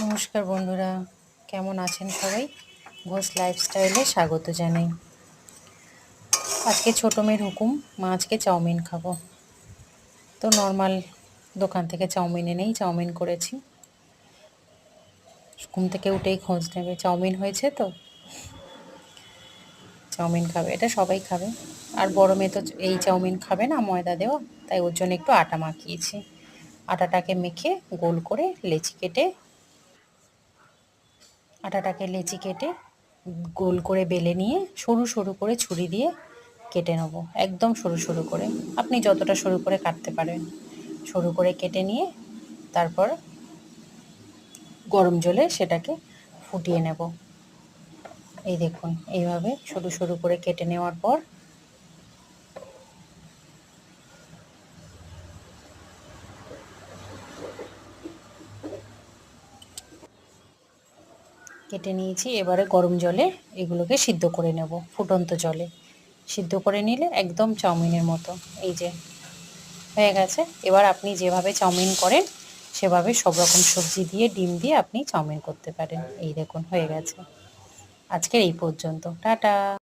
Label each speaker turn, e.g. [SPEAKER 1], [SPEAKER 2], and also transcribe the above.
[SPEAKER 1] নমস্কার বন্ধুরা, কেমন আছেন সবাই? ঘোষ লাইফস্টাইলে স্বাগত জানাই। আজকে ছোটো মেয়ের হুকুম, মা আজকে চাউমিন খাবো। তো নর্মাল দোকান থেকে চাউমিন এনেই চাউমিন করেছি। ঘুম থেকে উঠেই খোঁজ নেবে চাউমিন হয়েছে তো, চাউমিন খাবে, এটা সবাই খাবে। আর বড় মেয়ে তো এই চাউমিন খাবে না ময়দা দেওয়া, তাই ওর জন্য একটু আটা মাখিয়েছি। আটাটাকে মেখে গোল করে লেচি কেটে গোল করে বেলে নিয়ে সরু সরু করে ছুরি দিয়ে কেটে নেবো, একদম সরু সরু করে। আপনি যতটা সরু করে কাটতে পারেন সরু করে কেটে নিয়ে তারপর গরম জলে সেটাকে ফুটিয়ে নেব। এই দেখুন, এইভাবে সরু সরু করে কেটে নেওয়ার পর কেটে নিয়েছি। এবারে গরম জলে এগুলোকে সিদ্ধ করে নেব, ফুটন্ত জলে সিদ্ধ করে নিলে একদম চাউমিনের মতো। এই যে হয়ে গেছে। এবার আপনি যেভাবে চাউমিন করেন সেভাবে সব রকম সবজি দিয়ে ডিম দিয়ে আপনি চাউমিন করতে পারেন। এই দেখুন হয়ে গেছে। আজকের এই পর্যন্ত, টাটা।